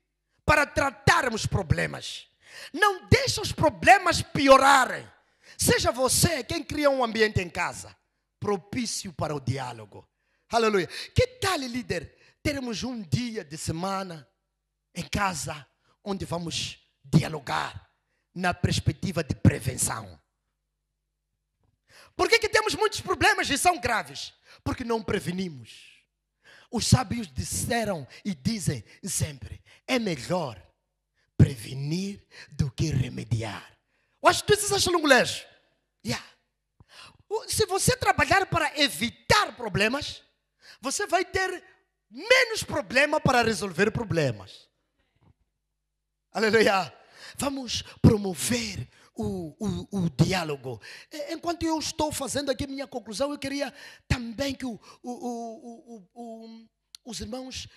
para tratarmos problemas. Não deixe os problemas piorarem. Seja você quem cria um ambiente em casa propício para o diálogo. Aleluia. Que tal, líder, termos um dia de semana em casa onde vamos dialogar na perspectiva de prevenção? Por que temos muitos problemas e são graves? Porque não prevenimos. Os sábios disseram e dizem sempre: é melhor prevenir do que remediar. Eu acho que vocês acham no colégio. Se você trabalhar para evitar problemas, você vai ter menos problema para resolver problemas. Aleluia. Vamos promover o diálogo. Enquanto eu estou fazendo aqui a minha conclusão, eu queria também que os irmãos...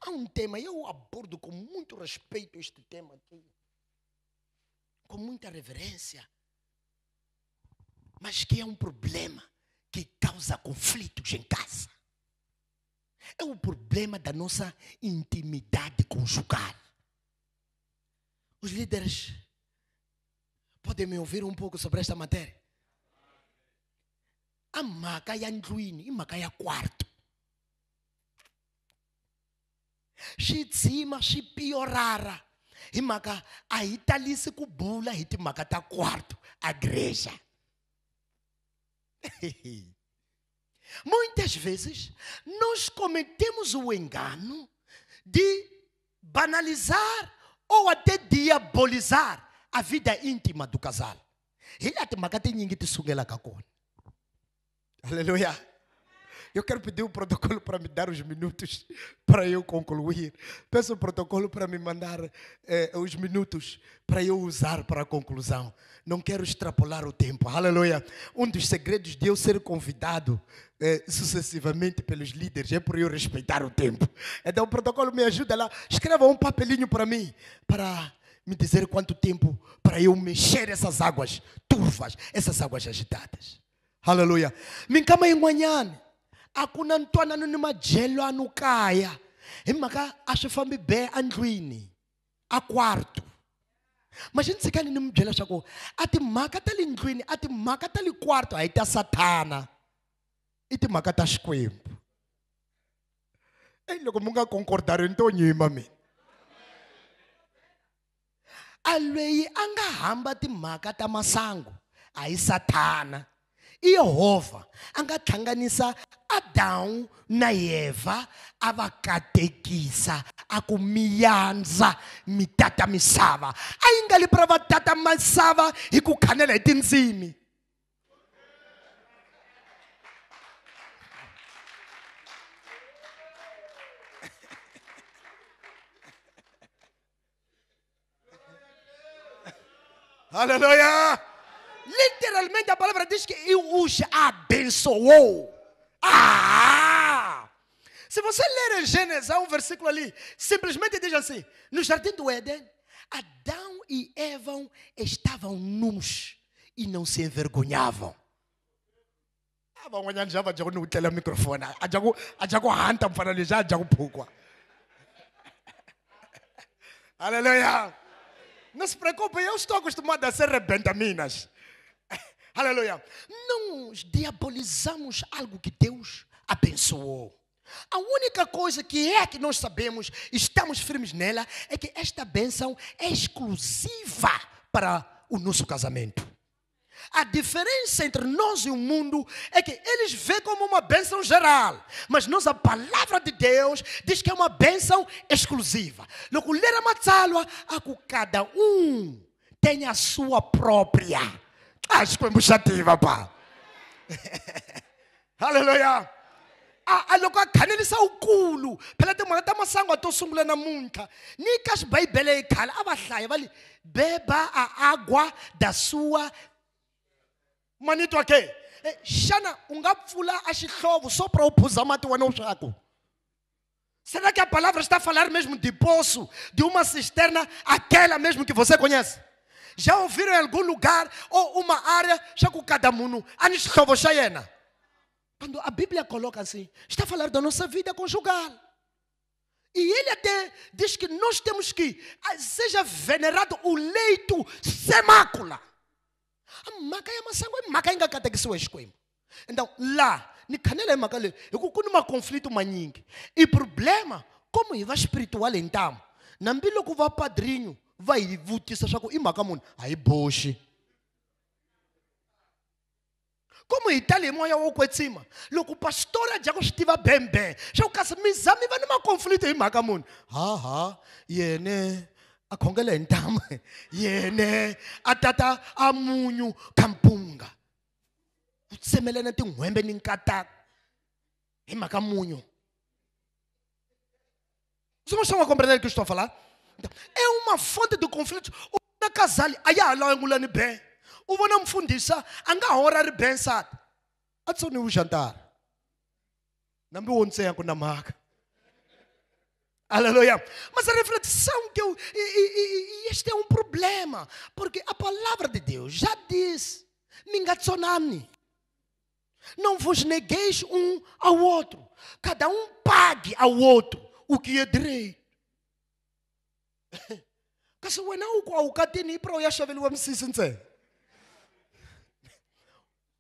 há um tema, eu abordo com muito respeito este tema aqui. Com muita reverência. Mas que é um problema que causa conflitos em casa. É o problema da nossa intimidade conjugal. Os líderes podem me ouvir um pouco sobre esta matéria? A maca ya ndlwini, a maca ya quarto. Xitsima xi piorara. Hi mhaka a hi talisi ku bula hi timhaka ta quarto, a igreja. Muitas vezes nós cometemos o engano de banalizar ou até diabolizar a vida íntima do casal. Aleluia. Eu quero pedir o protocolo para me dar os minutos para eu concluir. Peço o protocolo para me mandar os minutos para eu usar para a conclusão. Não quero extrapolar o tempo. Aleluia. Um dos segredos de eu ser convidado sucessivamente pelos líderes é por eu respeitar o tempo. Então o protocolo me ajuda lá. Escreva um papelinho para mim, para me dizer quanto tempo para eu mexer essas águas turvas, essas águas agitadas. Aleluia. Minkama yin'wanyana a ku na ntwanano ni madyelwano kaya hi mhaka a swi fambi be andlwini a quarto. Mas a gente se quer ni mi byela leswaku a timhaka ta le ndlwini, a timhaka ta le quarto a hi ta Satana, i timhaka ta Xikwembu. Loko mi nga concordari ni to nyima mina. A lweyi a nga hamba timhaka ta masangu a hi Satana, i Yehova a nga thlanganisa Adamu na Eva a va katekisa a ku mi yandza mi tata misava. A yi nga li para va tata misava hi ku khanela hi tindzimi. Aleluia! Literalmente a palavra diz que os abençoou. Se você ler em Gênesis, há um versículo ali, simplesmente diz assim: no jardim do Éden, Adão e Eva estavam nus e não se envergonhavam. Aleluia! Não se preocupe, eu estou acostumado a ser rebentaminas. Aleluia. Não diabolizamos algo que Deus abençoou. A única coisa que nós sabemos, estamos firmes nela, é que esta bênção é exclusiva para o nosso casamento. A diferença entre nós e o mundo é que eles veem como uma bênção geral, mas nós, a palavra de Deus diz que é uma bênção exclusiva. Logo ler a matsalwa, cada um tem a sua própria. Acho que foi buchativa, pá. Aleluia. Loko a khanelisa ukulu phela timhaka ta masangu a to sungula namuntlha nyika xibayibele hi khale a va hlaya va li beba a agwa da sua manitwa ke xana u nga pfula a xihlovo só para u phuza mati wena u swaku. Será que a palavra está a falar mesmo de poço, de uma cisterna, aquela mesmo que você conhece? Já ouviram em algum lugar ou uma área já com cada mundo a xihlovo xa yena? Quando a Bíblia coloca assim, está a falar da nossa vida conjugal. E ele até diz que nós temos que seja venerado o leito sem mácula. A maca é maçã, a maca ainda cata que sua escoima. Então, lá, ni canela é maca le, eu cucuno uma conflito maningue. E problema, como é espiritual então? Nambilo que vai padrinho, vai vutisa chaco e maca mun, aí boche. Como Itália moya o cima, logo pastora já gostiva bem, já o caso mizami vai numa conflito e maca mun, yene. A congela entama, yene, a tata a munho, campunga. Semelhante tem um embe nem cata, e macamunho. Vocês estão a compreender o que eu estou a falar? É uma fonte de conflito. O na casal, aí a lá engulando bem. O vou não fundissa, anga hora bem sabe. Atso nem o jantar. Não me onde sei na marca. Aleluia. Mas a reflexão que este é um problema, porque a palavra de Deus já diz: mingatsonami. Não vos negueis um ao outro. Cada um pague ao outro o que é direito. Kasi wena o katini para o yashaveli wa msisinse.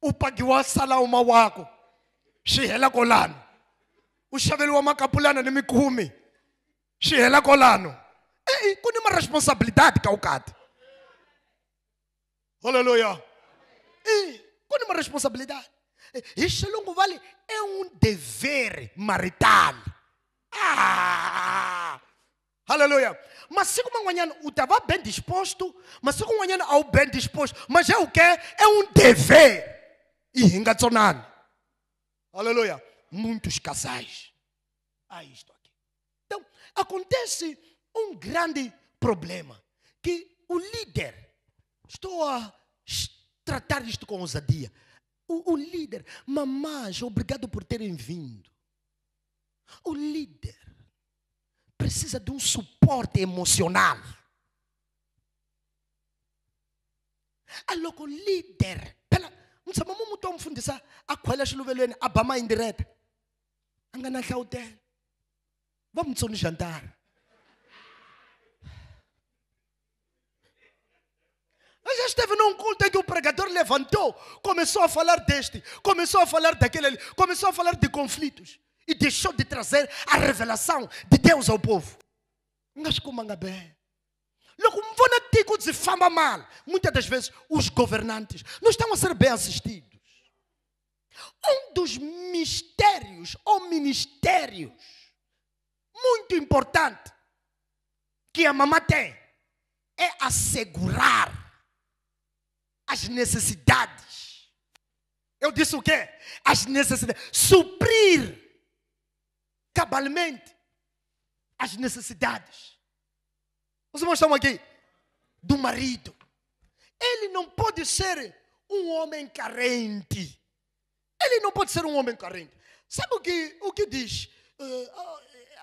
O pague wa sala uma wako. Shihela kolano. O shaveli wa makapulana ni mikumi. Shihela kolano. Kuni uma responsabilidade kaukati. Aleluia. Kuni uma responsabilidade. Isso longo vale é um dever marital. Aleluia. Mas se como amanhã o estava bem disposto, mas se como amanhã ao bem disposto, mas é o que? É um dever. E engatonando. Aleluia. Muitos casais. Isto aqui. Então, acontece um grande problema. Que o líder, estou a tratar isto com ousadia. O líder, mamães, obrigado por terem vindo. O líder precisa de um suporte emocional. Alô, o líder, pela, não sabe como estou me fundissar, a qual é a bama indireta. Angana hotel. Vamos no jantar. Mas já esteve num culto em que o pregador levantou, começou a falar deste, começou a falar daquele ali, começou a falar de conflitos e deixou de trazer a revelação de Deus ao povo. Mas como anda bem? Logo, vou na tico se fama mal. Muitas das vezes os governantes não estão a ser bem assistidos. Um dos mistérios ou ministérios muito importante que a mamãe tem é assegurar as necessidades. Eu disse o quê? As necessidades. Suprir cabalmente as necessidades. Os irmãos estão aqui. Do marido. Ele não pode ser um homem carente. Ele não pode ser um homem carente. Sabe o que diz?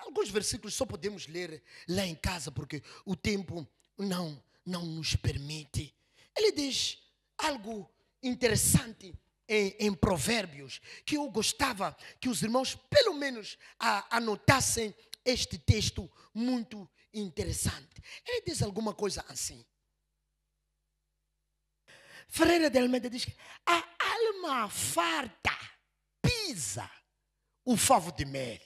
Alguns versículos só podemos ler lá em casa porque o tempo não nos permite. Ele diz algo interessante em Provérbios, que eu gostava que os irmãos pelo menos anotassem este texto muito interessante. Ele diz alguma coisa assim. Ferreira de Almeida diz que a alma farta pisa o favo de mel,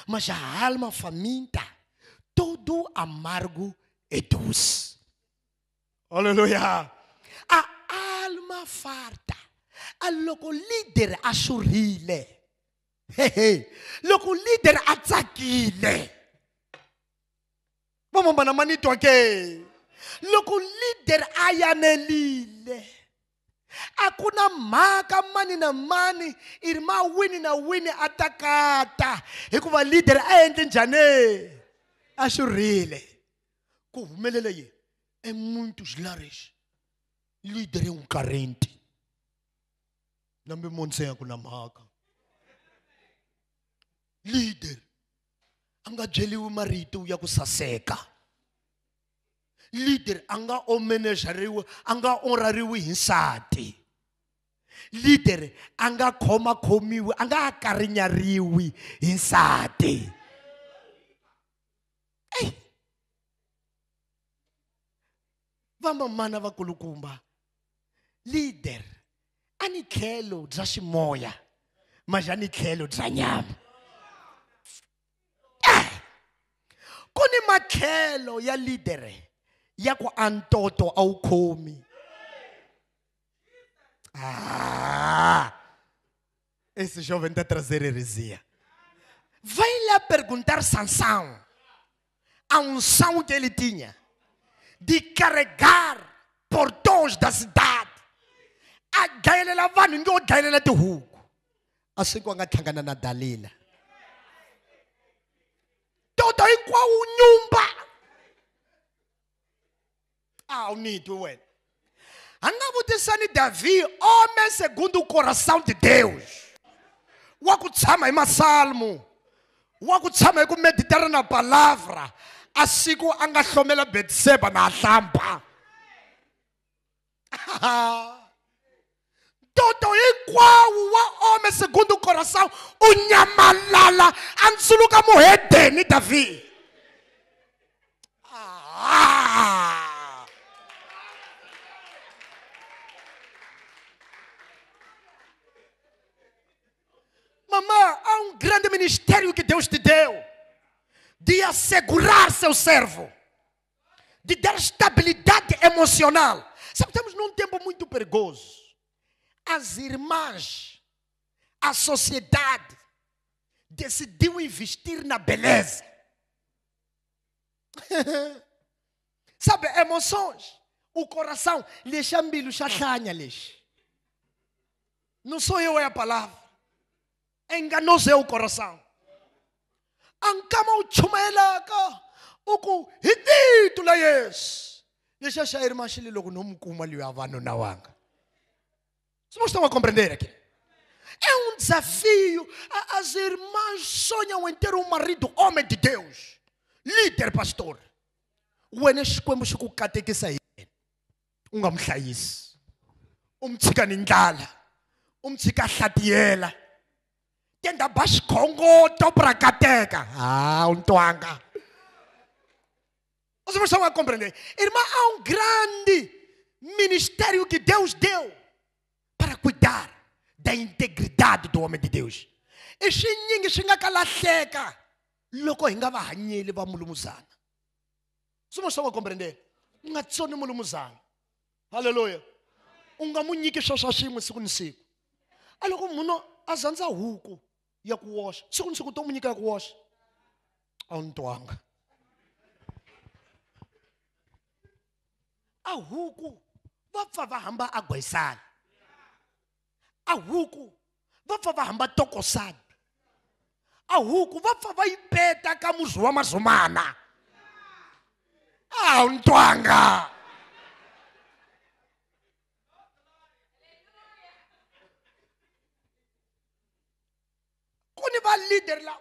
mas a alma faminta todo amargo é doce. Aleluia. A alma farta, a loco líder a sorrile, loco líder a tsakile. Vamos para manito aqui. Loko leader a yanelile, a ku na mhaka mani na mani irma wini na wini atakata hikuva leader a endle njhani a xurhile ku humelela yini é muito slares leader é carente nambe monsenha ku na mhaka leader anga byeliwi marito ya ku saseka leader anga omenejeriwi anga orariwi hi nsati leader anga khomiwi anga akarinyariwi hi nsati vamamana vakulukumba leader ani tlhelo bya ximoya majani tlhelo bya nyama kuni matlhelo ya leader ya ku antoto a wu khomi esse jovem está a trazer heresia. Vai lá perguntar Sansão a unção que ele tinha de carregar portões da cidade a gayelela vanhu ngo gayelela tihuku a siku anga tlhangana na Dalila toto hinkwawo nyumba u need wena anga vutisani Davi homem segundo o coração de Deus wa ku tshama hi masalmo wa ku tshama hi ku meditera na palavra a siku anga hlomela Betseba na hlamba toto hinkwawo wa homem segundo o coração u nyamalala a ntsuluka muhedeni Davi Mamã, há grande ministério que Deus te deu de assegurar seu servo, de dar estabilidade emocional. Sabe, estamos num tempo muito perigoso. As irmãs, a sociedade decidiu investir na beleza. Sabe, emoções, o coração, lexambilo, xaxanha, lex. Não sou eu, é a palavra. Enganou-se o coração. Ancama o chumelaka, o cu hidito lá yes. Deixa a irmã Shili logo não como ali a vano na wanga. Vocês estão a compreender aqui? É desafio. As irmãs sonham em ter um marido homem de Deus, líder, pastor. O enes como se o catequista aí. Ungamhlayisi. Umthika nindlala. Umthika hlatiela. Tenda bascongoto para cateca. Ntwanga. Vocês estão a compreender? Irmã, há grande ministério que Deus deu para cuidar da integridade do homem de Deus. E se ninguém chega a seca, logo ainda vai hanyele va mulumuzana. Vocês estão a compreender? Nga tsone mulumuzana. Aleluia. Unga munyiki shashashimwe siku ni siku. Aloko muno azanza huku ya kuosha. Siku ni siku to munyika ya kuosha. Ntwanga. Ahuku vapfa va hamba agwesana. Ahuku vapfa va hamba tokosana. Ahuku vapfa va ipeta ka muzi wa mazumana. Ntwanga. Kuni va leader la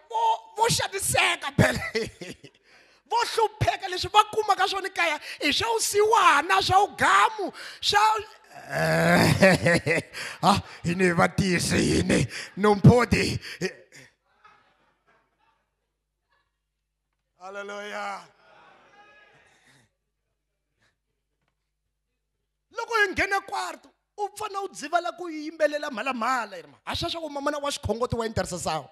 vo xaniseka phela. Vou hlupheka leswi va kumaka swona kaya I swa usiwana swa ugamu swa ini va tiyisini nompodi. Hallelujah. Loko hi nghena kwarto u pfana u dzivala ku yimbelela mhalamhala irma a swa ku mamana wa xikhongoto wa intercessor.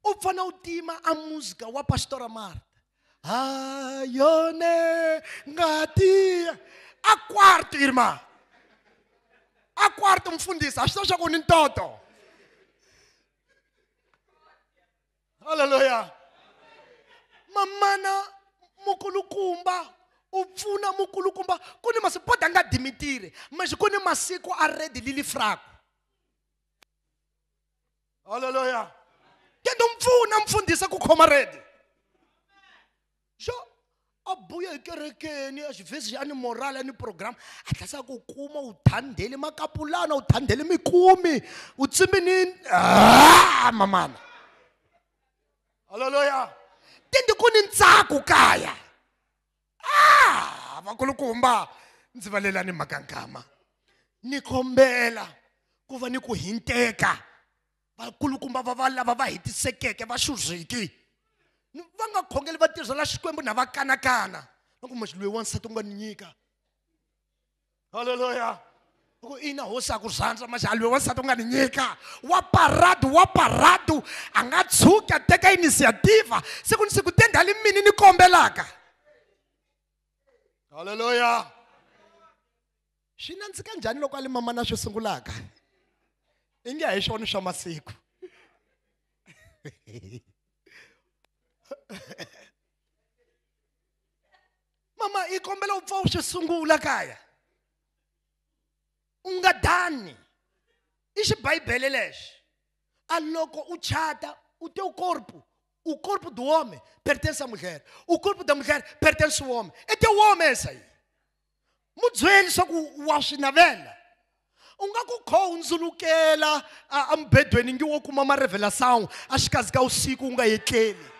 U pfana u tima a música wa pastora Marta. Yone ngati a quarto irmã. A quarto mfundisi a swi ku ni ntoto. Hallelujah. mamana mukulukumba, upfuna mukulukumba. Kuni masiku pode anga dimitire, mas kuni masiku a rede lili fraco. Aleluia. Tendo mfuna mfundisa kukhoma rede. Jo, abuya ekerekeni, às vezes já no moral, no programa, atlasa kukuma uthandele makapulana, uthandele mikumi, utsimbini, mamana. Aleluia. Tendo kuni ntsako kaya. Vakulukumba, ndzi valelani makankama. Nikombela, kuva ni ku hinteka. Vakulukumba va lava va hetisekeke, va xuziki. Va nga khongeli va tirhisela Xikwembu na va kanakana. Loko muxi loyi wansati u nga ni nyika. Haleluya. Loko ina hosi a ku rhandza maxi loyi wansati u nga ni nyika. Wa parado a nga tshuki a teka inisiyativa. Siku ni siku tendhali mini ni kombelaka. Haleluya. Swi nandzika njhani loko a li mama na swi sungulaka? I nge hi swona swa masiku. Mama i kombela u pfa u swi sungula kaya. U nga dani. I xibayibele lexi. A loko u chata, o teu corpo, o corpo do homem pertence à mulher. O corpo da mulher pertence ao homem. É teu homem esse aí. Mudzweli swa ku wa swi navela. U nga ku kho undzulukela a mbedweni ngi wo kuma marevelação a xikazi ka usiku u nga yetleli.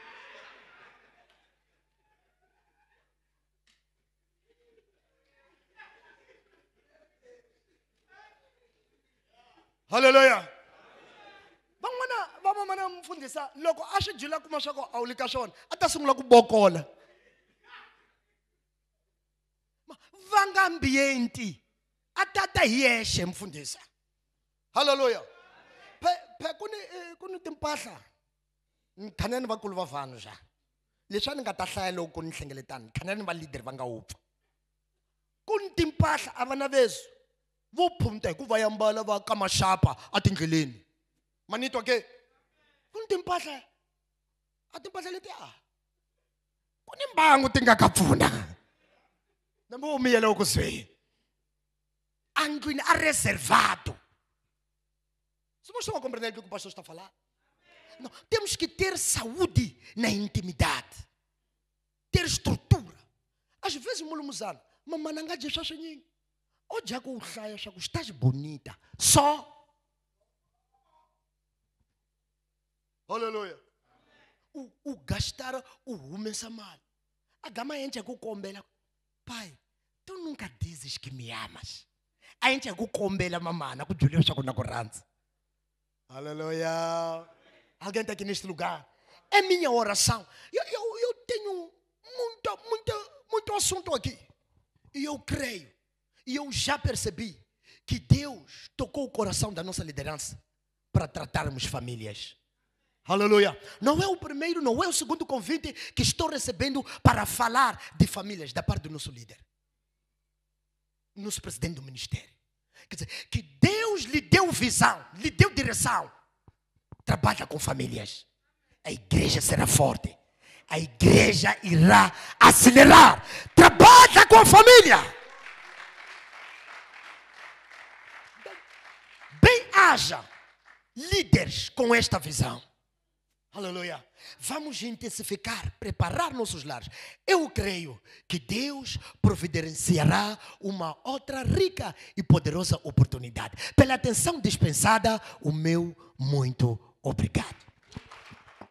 Haleluya. Van'wana va mamana mfundhisa loko a swi jula kuma swa ku a wu le ka swona a ta sungula ku bokola. Va nga ambienti a tata hi yexe mfundhisa. Haleluya. Kuni timpahla. Khanani vakulu va vanhu ja. Leswi ni nga ta hlaya loko ni hlengeletana, khanani va leader va nga upfa. Kuni timpahla a vana vesu vo phumta hi ku va yambala va ka maxapa a tindleleni. Manitwa ke? Kuni timpahla. A timpahla letiya. Kuni mbangu ti nga ka pfuna. Nambe u miyela ku swi. Andlwini a reservado. Se você não compreender o que o pastor está falando, não, temos que ter saúde na intimidade, ter estrutura. Às vezes, mulumuzano, mamãe não gaja xaxinho. O dia que o saia chaco estás bonita, só. Aleluia. O gastar o homem mal. A gama gente é que combela. Pai, tu nunca dizes que me amas. A gente é que combela mamana, que Julio chaco na corrente. Aleluia. Alguém está aqui neste lugar. É minha oração. Eu tenho muito assunto aqui. E eu creio. E eu já percebi que Deus tocou o coração da nossa liderança para tratarmos famílias. Aleluia. Não é o primeiro, não é o segundo convite que estou recebendo para falar de famílias da parte do nosso líder. Nosso presidente do ministério. Quer dizer, que Deus lhe deu visão, lhe deu direção. Trabalha com famílias. A igreja será forte. A igreja irá acelerar. Trabalha com a família. Bem haja líderes com esta visão. Aleluia. Vamos intensificar, preparar nossos lares. Eu creio que Deus providenciará uma outra rica e poderosa oportunidade. Pela atenção dispensada, o meu muito obrigado.